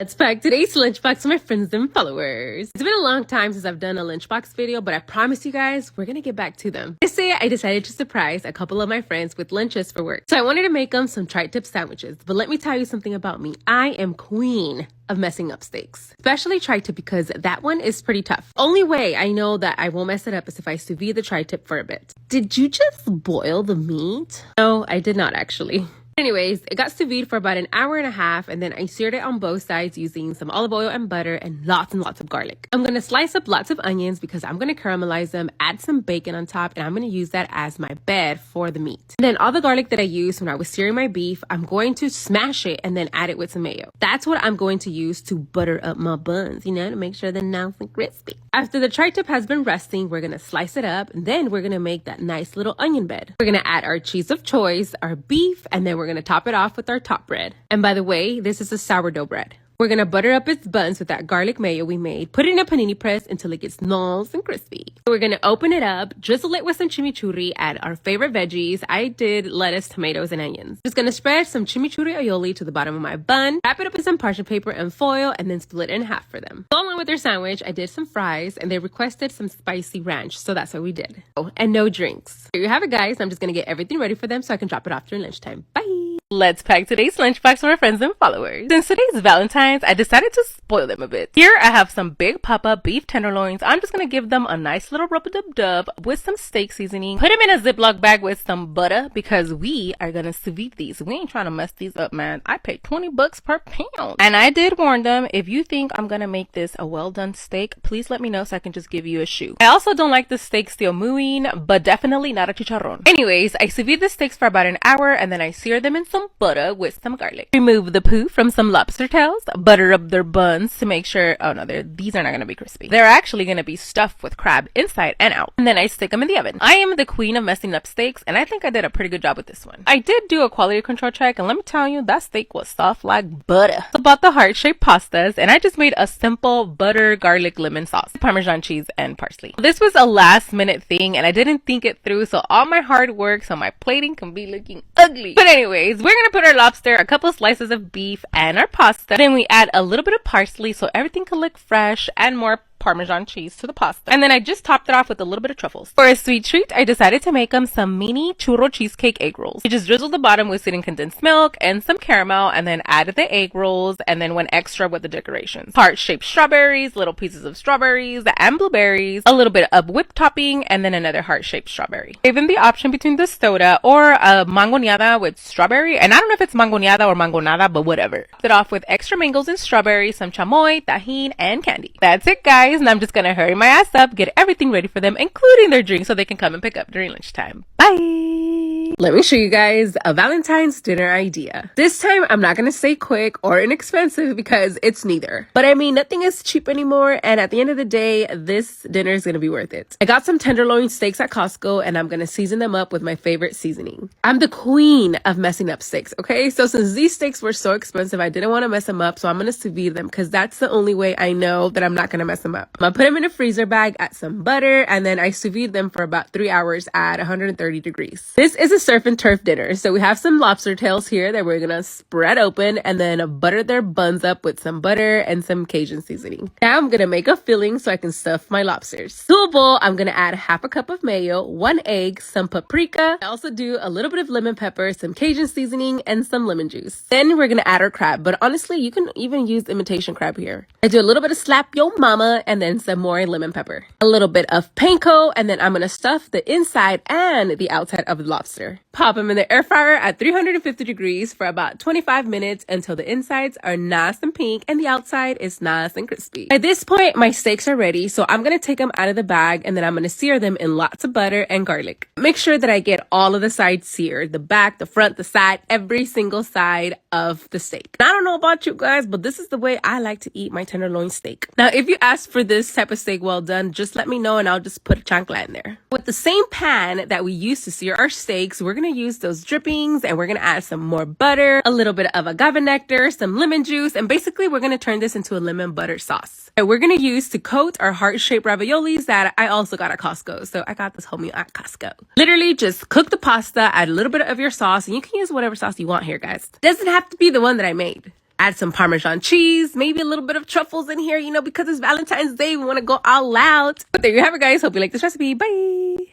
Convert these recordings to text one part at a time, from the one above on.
Let's pack today's lunchbox for my friends and followers. It's been a long time since I've done a lunchbox video, but I promise you guys, we're gonna get back to them. Yesterday, I decided to surprise a couple of my friends with lunches for work. So I wanted to make them some TriTip sandwiches, but let me tell you something about me. I am queen of messing up steaks, especially tri-tip because that one is pretty tough. Only way I know that I won't mess it up is if I sous vide the tri-tip for a bit. Did you just boil the meat? No, I did not actually. Anyways, it got sous vide for about an hour and a half, and then I seared it on both sides using some olive oil and butter and lots of garlic. I'm gonna slice up lots of onions because I'm gonna caramelize them, add some bacon on top, and I'm gonna use that as my bed for the meat. And then all the garlic that I used when I was searing my beef, I'm going to smash it and then add it with some mayo. That's what I'm going to use to butter up my buns, you know, to make sure they're nice and crispy. After the tri-tip has been resting, we're gonna slice it up, and then we're gonna make that nice little onion bed. We're gonna add our cheese of choice, our beef, and then we're gonna top it off with our top bread. And by the way, this is a sourdough bread. We're gonna butter up its buns with that garlic mayo we made, put it in a panini press until it gets nice and crispy. We're gonna open it up, drizzle it with some chimichurri, add our favorite veggies. I did lettuce, tomatoes, and onions. Just gonna spread some chimichurri aioli to the bottom of my bun, wrap it up in some parchment paper and foil, and then split it in half for them. Go along with their sandwich, I did some fries, and they requested some spicy ranch, so that's what we did. Oh, and no drinks. Here you have it, guys. I'm just gonna get everything ready for them so I can drop it off during lunchtime. Bye! Let's pack today's lunchbox for our friends and followers. Since today's Valentine's, I decided to spoil them a bit. Here I have some big papa beef tenderloins. I'm just gonna give them a nice little rub-a-dub-dub with some steak seasoning. Put them in a Ziploc bag with some butter because we are gonna sous vide these. We ain't trying to mess these up, man. I paid 20 bucks per pound. And I did warn them, if you think I'm gonna make this a well-done steak, please let me know so I can just give you a shoe. I also don't like the steak still mooing, but definitely not a chicharron. Anyways, I sous vide the steaks for about an hour and then I sear them in some butter with some garlic. Remove the poo from some lobster tails, butter up their buns to make sure, oh no, these are not going to be crispy. They're actually going to be stuffed with crab inside and out. And then I stick them in the oven. I am the queen of messing up steaks and I think I did a pretty good job with this one. I did do a quality control check and let me tell you, that steak was soft like butter. I bought the heart-shaped pastas and I just made a simple butter, garlic, lemon sauce, Parmesan cheese, and parsley. This was a last minute thing and I didn't think it through, so all my hard work so my plating can be looking ugly. But anyways, we're gonna put our lobster, a couple slices of beef, and our pasta. Then we add a little bit of parsley so everything can look fresh, and more Parmesan cheese to the pasta. And then I just topped it off with a little bit of truffles. For a sweet treat, I decided to make them some mini churro cheesecake egg rolls. You just drizzle the bottom with sweetened condensed milk and some caramel, and then added the egg rolls, and then went extra with the decorations. Heart-shaped strawberries, little pieces of strawberries, and blueberries, a little bit of whipped topping, and then another heart-shaped strawberry. Gave them the option between the soda or a mangoneada with strawberry, and I don't know if it's mangoneada or mangonada, but whatever. Topped it off with extra mangoes and strawberries, some chamoy, tajin, and candy. That's it, guys. And I'm just gonna hurry my ass up, get everything ready for them, including their drinks, so they can come and pick up during lunchtime. Bye! Let me show you guys a Valentine's dinner idea. This time, I'm not gonna say quick or inexpensive because it's neither. But I mean, nothing is cheap anymore, and at the end of the day, this dinner is gonna be worth it. I got some tenderloin steaks at Costco, and I'm gonna season them up with my favorite seasoning. I'm the queen of messing up steaks, okay? So since these steaks were so expensive, I didn't want to mess them up, so I'm gonna sous vide them because that's the only way I know that I'm not gonna mess them up. I'm gonna put them in a freezer bag, add some butter, and then I sous vide them for about 3 hours at 130 degrees. This is a surf and turf dinner, so we have some lobster tails here that we're gonna spread open and then butter their buns up with some butter and some Cajun seasoning. Now I'm gonna make a filling so I can stuff my lobsters. To a bowl, I'm gonna add half a cup of mayo, 1 egg, some paprika. I also do a little bit of lemon pepper, some Cajun seasoning, and some lemon juice. Then we're gonna add our crab, but honestly, you can even use imitation crab here. I do a little bit of slap yo mama and then some more lemon pepper. A little bit of panko, and then I'm gonna stuff the inside and the outside of the lobster. Pop them in the air fryer at 350 degrees for about 25 minutes until the insides are nice and pink and the outside is nice and crispy. At this point, my steaks are ready, so I'm gonna take them out of the bag and then I'm gonna sear them in lots of butter and garlic. Make sure that I get all of the sides seared, the back, the front, the side, every single side of the steak. And I don't know about you guys, but this is the way I like to eat my tenderloin steak. Now, if you ask for this type of steak well done, just let me know and I'll just put a chancla in there. With the same pan that we used to sear our steaks, we're gonna use those drippings and we're gonna add some more butter, a little bit of agave nectar, some lemon juice, and basically we're gonna turn this into a lemon butter sauce that we're gonna use to coat our heart-shaped raviolis that I also got at Costco. So I got this homie at Costco. Literally just cook the pasta, add a little bit of your sauce, and you can use whatever sauce you want here, guys. Doesn't have to be the one that I made. Add some Parmesan cheese, maybe a little bit of truffles in here, you know, because it's Valentine's Day. We want to go all out. But there you have it, guys. Hope you like this recipe. Bye.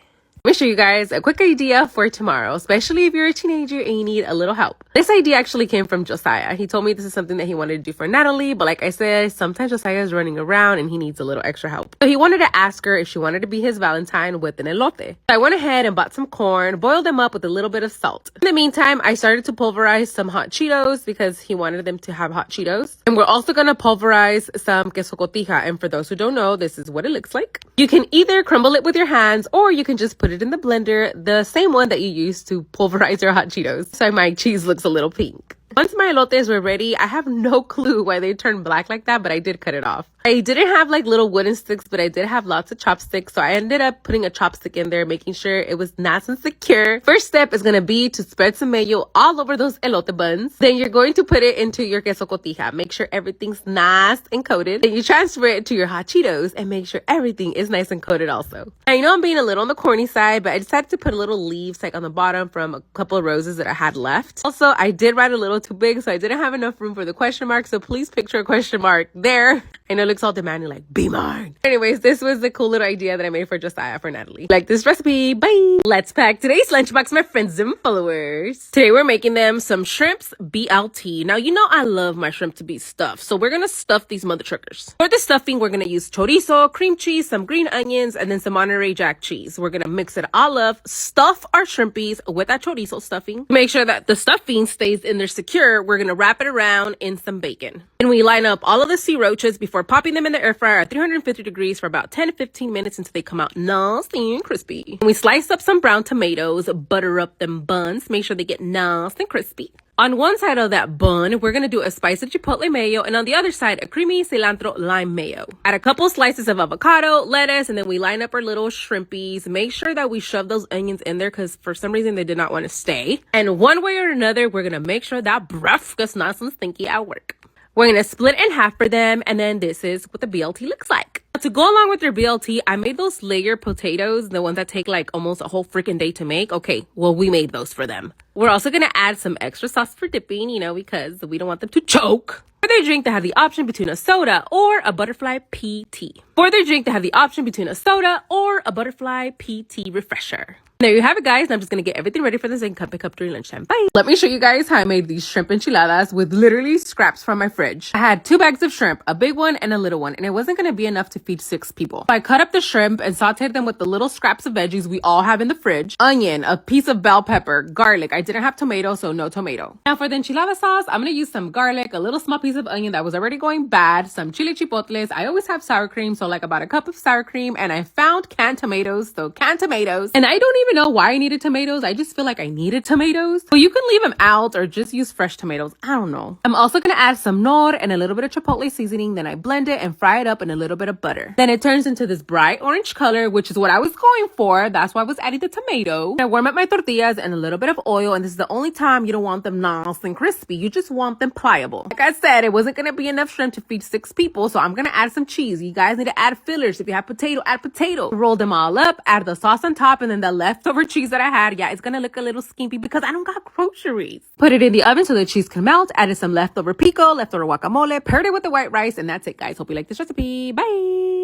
Let me show you guys a quick idea for tomorrow, especially if you're a teenager and you need a little help. This idea actually came from Josiah. He told me this is something that he wanted to do for Natalie, but like I said, sometimes Josiah is running around and he needs a little extra help. So he wanted to ask her if she wanted to be his Valentine with an elote. So I went ahead and bought some corn, boiled them up with a little bit of salt. In the meantime, I started to pulverize some hot Cheetos because he wanted them to have hot Cheetos. And we're also going to pulverize some queso cotija. And for those who don't know, this is what it looks like. You can either crumble it with your hands or you can just put it in the blender, the same one that you use to pulverize your hot Cheetos. So my cheese looks a little pink. Once my elotes were ready, I have no clue why they turned black like that, but I did cut it off. I didn't have like little wooden sticks, but I did have lots of chopsticks. So I ended up putting a chopstick in there, making sure it was nice and secure. First step is going to be to spread some mayo all over those elote buns. Then you're going to put it into your queso cotija. Make sure everything's nice and coated. Then you transfer it to your hot Cheetos and make sure everything is nice and coated also. I know I'm being a little on the corny side, but I decided to put a little leaves like on the bottom from a couple of roses that I had left. Also, I did write a little too big, so I didn't have enough room for the question mark. So please picture a question mark there. I know it looks all demanding, like, be mine. Anyways, this was the cool little idea that I made for Josiah for Natalie. Like this recipe. Bye. Let's pack today's lunchbox, my friends and followers. Today we're making them some shrimps BLT. Now, you know I love my shrimp to be stuffed, so we're gonna stuff these mother truckers. For the stuffing, we're gonna use chorizo, cream cheese, some green onions, and then some Monterey Jack cheese. We're gonna mix it all up, stuff our shrimpies with that chorizo stuffing. Make sure that the stuffing stays in there secure. We're gonna wrap it around in some bacon. And we line up all of the sea roaches before popping them in the air fryer at 350 degrees for about 10 to 15 minutes until they come out nice and crispy. And we slice up some brown tomatoes, butter up them buns, make sure they get nice and crispy. On one side of that bun, we're going to do a spicy chipotle mayo, and on the other side, a creamy cilantro lime mayo. Add a couple slices of avocado, lettuce, and then we line up our little shrimpies. Make sure that we shove those onions in there because for some reason they did not want to stay. And one way or another, we're going to make sure that breath gets nice and stinky at work. We're going to split in half for them, and then this is what the BLT looks like. To go along with your BLT, I made those layer potatoes, the ones that take like almost a whole freaking day to make. Okay, well, we made those for them. We're also going to add some extra sauce for dipping, you know, because we don't want them to choke. For their drink, they have the option between a soda or a butterfly PT. For their drink, they have the option between a soda or a butterfly PT refresher. There you have it, guys. I'm just going to get everything ready for this and come pick up during lunchtime. Bye. Let me show you guys how I made these shrimp enchiladas with literally scraps from my fridge. I had 2 bags of shrimp, a big one and a little one, and it wasn't going to be enough to feed 6 people. So I cut up the shrimp and sauteed them with the little scraps of veggies we all have in the fridge. Onion, a piece of bell pepper, garlic. I didn't have tomato, so no tomato. Now for the enchilada sauce, I'm going to use some garlic, a little small piece of onion that was already going bad, some chili chipotles. I always have sour cream, so like about a cup of sour cream, and I found canned tomatoes, so canned tomatoes. And I don't even know why I needed tomatoes. I just feel like I needed tomatoes. But you can leave them out or just use fresh tomatoes. I don't know. I'm also going to add some nor and a little bit of chipotle seasoning. Then I blend it and fry it up in a little bit of butter. Then it turns into this bright orange color, which is what I was going for. That's why I was adding the tomato. I warm up my tortillas and a little bit of oil. And this is the only time you don't want them nice and crispy. You just want them pliable. Like I said, it wasn't going to be enough shrimp to feed 6 people. So I'm going to add some cheese. You guys need to add fillers. If you have potato, add potato. Roll them all up, add the sauce on top, and then the leftover cheese that I had. Yeah, it's going to look a little skimpy because I don't got groceries. Put it in the oven so the cheese can melt. Added some leftover pico, leftover guacamole, paired it with the white rice, and that's it, guys. Hope you like this recipe. Bye.